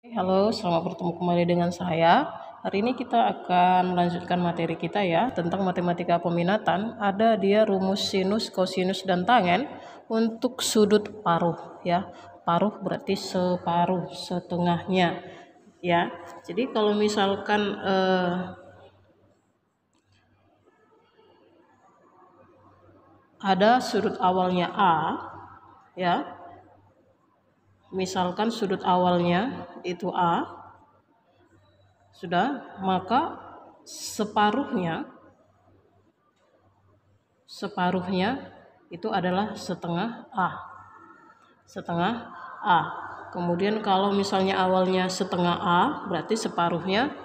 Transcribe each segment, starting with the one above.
Halo, selamat bertemu kembali dengan saya. Hari ini kita akan melanjutkan materi kita ya tentang matematika peminatan. Ada dia rumus sinus, kosinus, dan tangen untuk sudut paruh ya. Paruh berarti separuh, setengahnya ya. Jadi kalau misalkan ada sudut awalnya A ya. Misalkan sudut awalnya itu A, maka separuhnya itu adalah setengah A. Kemudian kalau misalnya awalnya setengah A, berarti separuhnya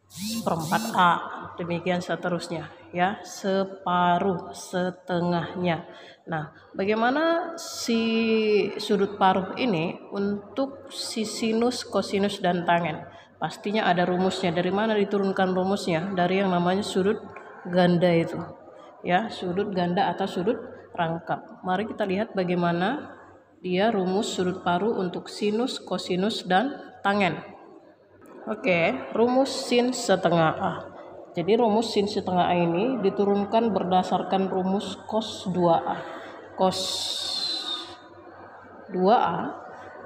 seperempat A. Demikian seterusnya ya, separuh, setengahnya. Nah, bagaimana si sudut paruh ini untuk si sinus, kosinus, dan tangen? Pastinya ada rumusnya. Dari mana diturunkan rumusnya? Dari yang namanya sudut ganda itu. Ya, sudut ganda atau sudut rangkap. Mari kita lihat bagaimana dia rumus sudut paruh untuk sinus, kosinus, dan tangen. Oke, rumus sin setengah A. Jadi rumus sin setengah A ini diturunkan berdasarkan rumus cos 2A. Cos 2A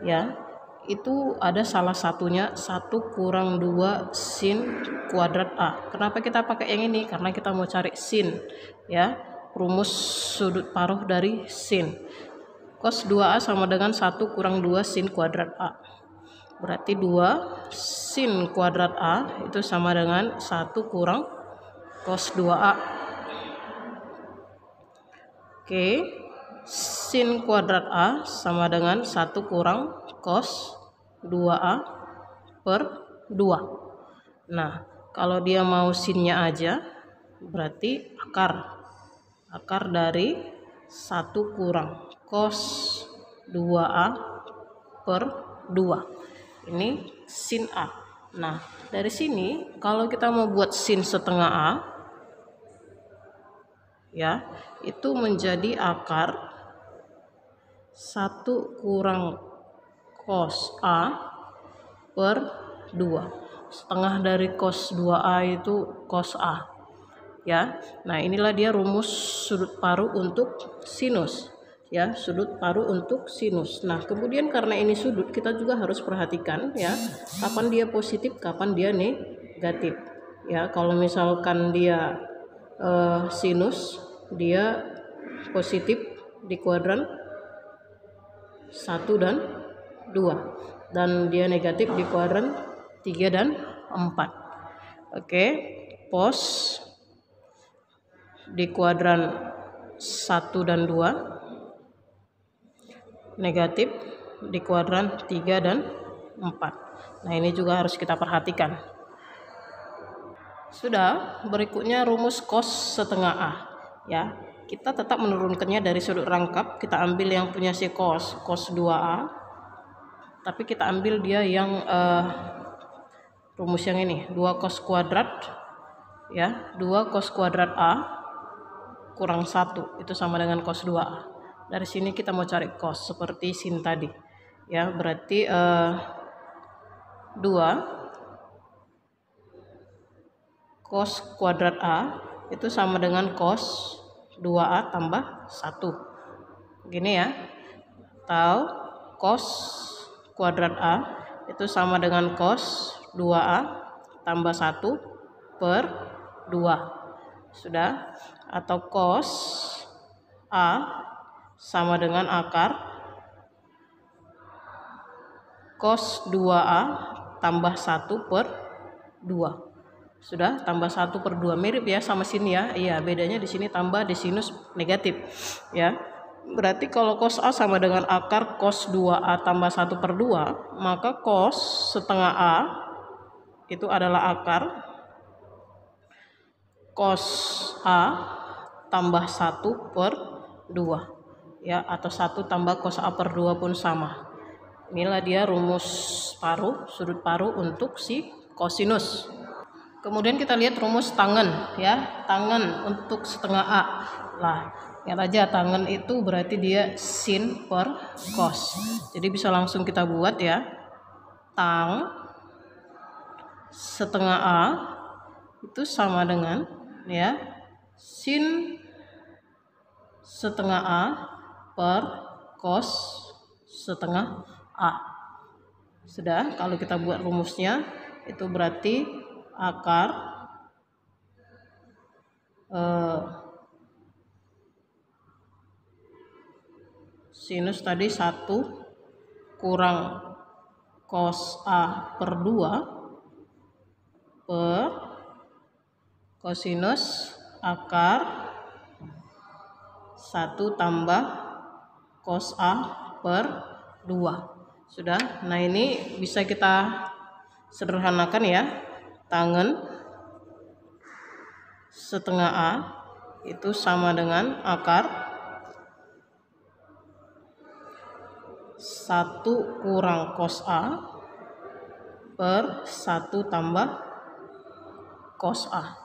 ya, itu ada salah satunya 1 kurang 2 sin kuadrat A. Kenapa kita pakai yang ini? Karena kita mau cari sin ya, rumus sudut paruh dari sin. Cos 2A sama dengan 1 kurang 2 sin kuadrat A. Berarti 2 sin kuadrat A itu sama dengan 1 kurang cos 2A. Oke, sin kuadrat A sama dengan 1 kurang cos 2A per 2. Nah, kalau dia mau sinnya aja, berarti akar dari 1 kurang cos 2A per 2. Ini sin A. Nah, dari sini kalau kita mau buat sin setengah A ya, itu menjadi akar 1 kurang cos A per 2. Setengah dari cos 2A itu cos A ya. Nah, inilah dia rumus sudut paruh untuk sinus ya, sudut paruh untuk sinus. Nah, kemudian karena ini sudut, kita juga harus perhatikan ya, kapan dia positif, kapan dia negatif ya. Kalau misalkan dia sinus, dia positif di kuadran 1 dan 2, dan dia negatif di kuadran 3 dan 4. Oke, pos di kuadran 1 dan 2, negatif di kuadran 3 dan 4. Nah, ini juga harus kita perhatikan. Sudah, berikutnya rumus cos setengah A ya. Kita tetap menurunkannya dari sudut rangkap. Kita ambil yang punya si cos 2A, tapi kita ambil dia yang rumus yang ini, 2 cos kuadrat ya, 2 cos kuadrat A kurang 1 itu sama dengan cos 2A. Dari sini kita mau cari cos seperti sin tadi ya, berarti 2 cos kuadrat A itu sama dengan cos 2A tambah 1 gini ya, atau cos kuadrat A itu sama dengan cos 2A tambah 1 per 2. Sudah, atau cos A sama dengan akar cos 2A tambah 1 per 2. Sudah, tambah 1 per 2. Mirip ya sama sini ya. Iya, bedanya di sini tambah, di sinus negatif ya. Berarti kalau cos A sama dengan akar cos 2A tambah 1 per 2, maka cos setengah A itu adalah akar cos A tambah 1 per 2 ya, atau 1 tambah cos A per 2 pun sama. Inilah dia rumus paruh, sudut paruh untuk si kosinus. Kemudian kita lihat rumus tangen ya, tangen untuk setengah A. Lah, lihat aja tangen itu berarti dia sin per cos. Jadi bisa langsung kita buat ya. tang setengah A itu sama dengan ya sin setengah A per cos setengah A. Sudah, kalau kita buat rumusnya itu berarti akar sinus tadi 1 kurang cos A per 2 per kosinus akar 1 tambah cos A per 2. Sudah, nah ini bisa kita sederhanakan ya. Tangen setengah A itu sama dengan akar 1 kurang cos A per 1 tambah cos A.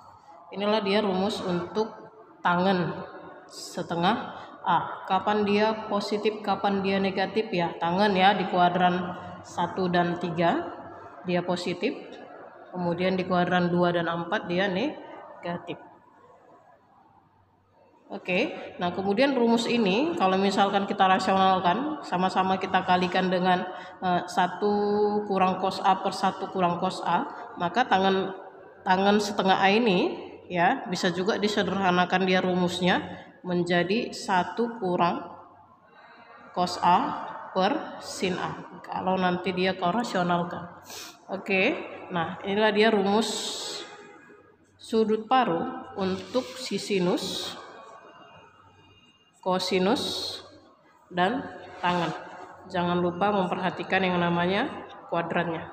Inilah dia rumus untuk tangen setengah A. Kapan dia positif, kapan dia negatif ya? Tangen ya di kuadran 1 dan 3 dia positif. Kemudian di kuadran 2 dan 4 dia negatif. Oke, nah kemudian rumus ini kalau misalkan kita rasionalkan, sama-sama kita kalikan dengan 1 kurang cos A per 1 kurang cos A, maka tangen setengah A ini ya bisa juga disederhanakan dia rumusnya menjadi 1 kurang cos A per sin A kalau nanti dia rasionalkan. Oke, nah inilah dia rumus sudut paruh untuk sinus, kosinus, dan tangen. Jangan lupa memperhatikan yang namanya kuadrannya.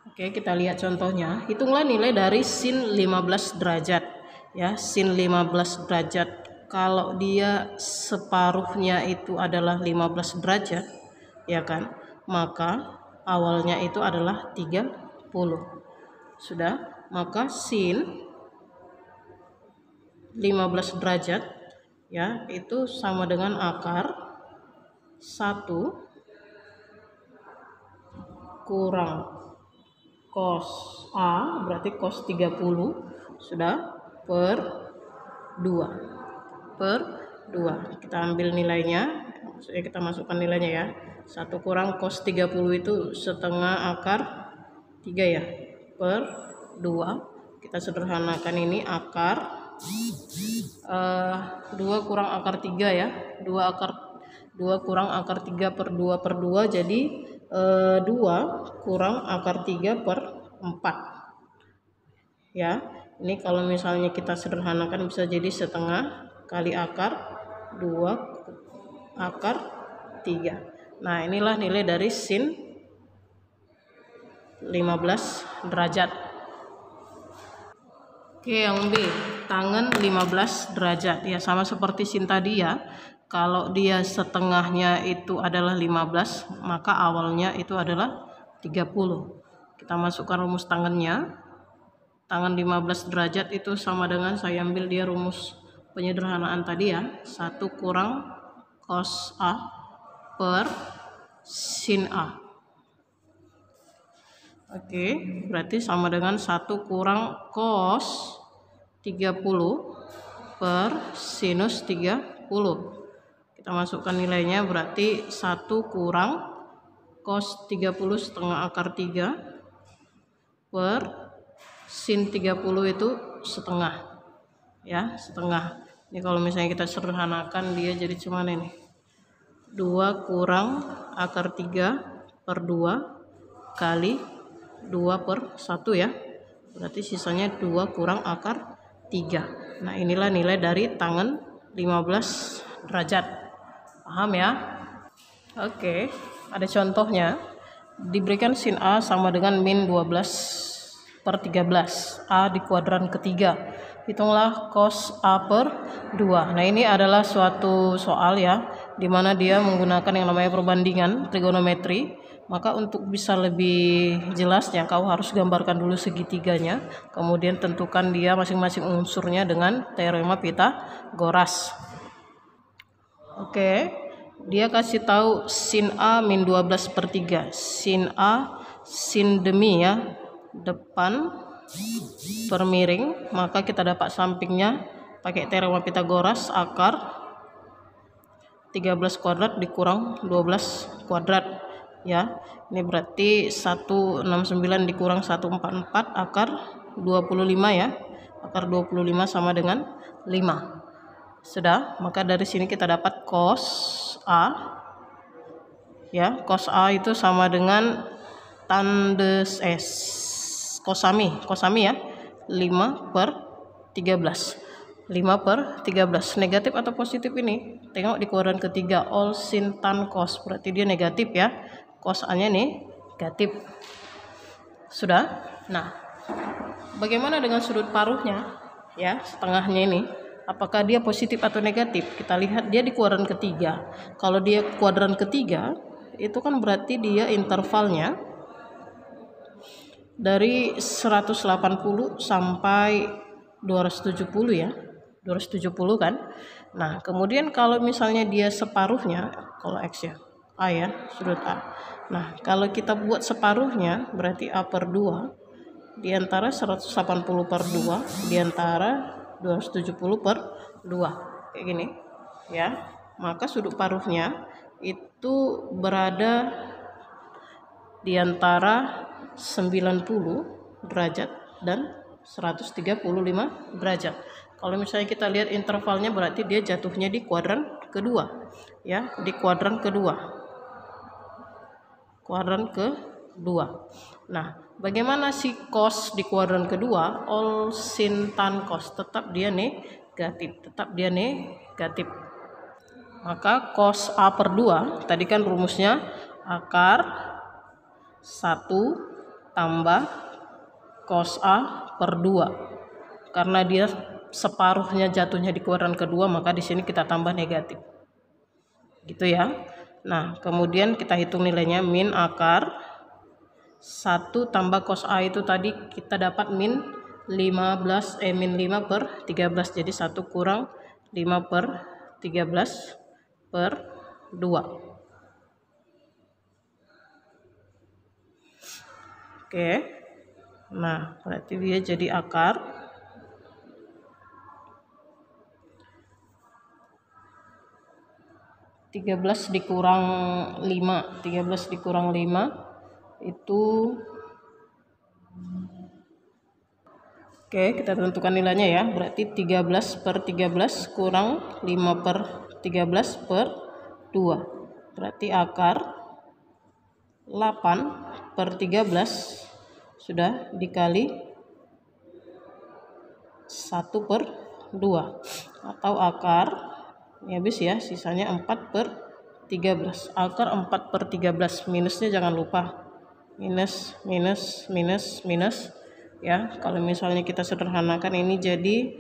Oke, kita lihat contohnya. Hitunglah nilai dari sin 15 derajat. Ya, sin 15 derajat. Kalau dia separuhnya itu adalah 15 derajat, ya kan? Maka awalnya itu adalah 30. Sudah, maka sin 15 derajat ya itu sama dengan akar 1 kurang cos A berarti cos 30 sudah per 2 kita ambil nilainya, maksudnya kita masukkan nilainya ya. 1 kurang cos 30 itu setengah akar 3 ya per 2. Kita sederhanakan ini akar 2 kurang akar 3 ya, 2 kurang akar 3 per 2 per 2 jadi 2 kurang akar 3 per 4 ya. Ini kalau misalnya kita sederhanakan bisa jadi setengah kali akar 2 akar 3. Nah inilah nilai dari sin 15 derajat. Oke, yang B, tangen 15 derajat. Ya, sama seperti sin tadi ya. Kalau dia setengahnya itu adalah 15, maka awalnya itu adalah 30. Kita masukkan rumus tangennya. Tangen 15 derajat itu sama dengan, saya ambil dia rumus penyederhanaan tadi ya. 1 kurang cos A per sin A. Oke, berarti sama dengan 1 kurang cos 30 per sinus 30. Kita masukkan nilainya berarti 1 kurang cos 30 setengah akar 3 per sin 30 itu setengah ya, setengah. Ini kalau misalnya kita sederhanakan dia jadi cuman ini 2 kurang akar 3 per 2 kali 2 per 1 ya, berarti sisanya 2 kurang akar 3. Nah inilah nilai dari tangen 15 derajat. Paham ya? Oke, ada contohnya. Diberikan sin A sama dengan min 12 per 13, A di kuadran ketiga. Hitunglah cos A per 2. Nah ini adalah suatu soal ya, dimana dia menggunakan yang namanya perbandingan trigonometri. Maka untuk bisa lebih jelasnya kau harus gambarkan dulu segitiganya, kemudian tentukan dia masing-masing unsurnya dengan teorema Pythagoras. Oke, dia kasih tahu sin A min 12/3. Sin A, sin demi ya, depan per miring, maka kita dapat sampingnya pakai teorema Pitagoras, akar 13 kuadrat dikurang 12 kuadrat ya. Ini berarti 169 dikurang 144 akar 25 ya. Akar 25 sama dengan 5. Sudah, maka dari sini kita dapat cos A ya. Cos A itu sama dengan tandes S kosami ya, 5/13. 5/13. Negatif atau positif ini? Tengok di kuadran ketiga, all sin tan cos, berarti dia negatif ya. Cos A-nya negatif. Sudah. Nah, bagaimana dengan sudut paruhnya ya, setengahnya ini? Apakah dia positif atau negatif? Kita lihat dia di kuadran ketiga. Kalau dia kuadran ketiga, itu kan berarti dia intervalnya dari 180 sampai 270 ya. 270 kan. Nah, kemudian kalau misalnya dia separuhnya, kalau X ya, A ya, sudut A. Nah, kalau kita buat separuhnya, berarti A/2 di antara 180/2 di antara 270/2 kayak gini ya. Maka sudut paruhnya itu berada di antara 90 derajat dan 135 derajat. Kalau misalnya kita lihat intervalnya, berarti dia jatuhnya di kuadran kedua ya, di kuadran kedua. Kuadran kedua. Nah, bagaimana si cos di kuadran kedua? All sin tan cos, tetap dia negatif, Maka cos A/2 tadi kan rumusnya akar 1 tambah cos A/2. Karena dia separuhnya jatuhnya di kuadran kedua, maka di sini kita tambah negatif. Gitu ya. Nah, kemudian kita hitung nilainya, min akar 1 tambah cos A itu tadi kita dapat min 5/13. Jadi 1 kurang 5/13/2. Oke. Nah, berarti dia jadi akar 13 dikurang 5. 13 dikurang 5 itu, oke, kita tentukan nilainya ya. Berarti 13/13 kurang 5/13/2. Berarti akar 8/13 sudah dikali 1/2 atau akar, ini habis ya, sisanya 4/13. Akar 4/13, minusnya jangan lupa, minus ya. Kalau misalnya kita sederhanakan, ini jadi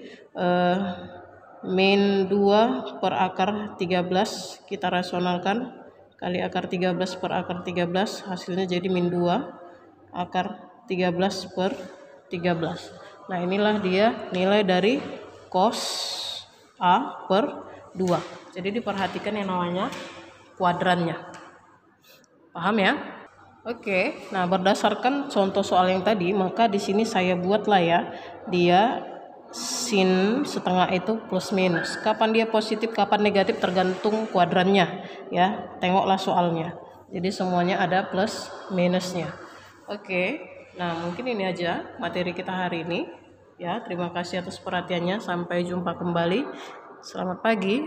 min 2 per akar 13, kita rasionalkan kali akar 13 per akar 13, hasilnya jadi min 2 akar 13/13. Nah, inilah dia nilai dari cos A/2. Jadi diperhatikan yang namanya kuadrannya. Paham ya? Oke. Nah, berdasarkan contoh soal yang tadi, maka di sini saya buatlah ya, dia sin setengah itu plus minus. Kapan dia positif, kapan negatif tergantung kuadrannya ya. Tengoklah soalnya. Jadi semuanya ada plus minusnya. Oke. Nah, mungkin ini aja materi kita hari ini ya. Terima kasih atas perhatiannya. Sampai jumpa kembali. Selamat pagi.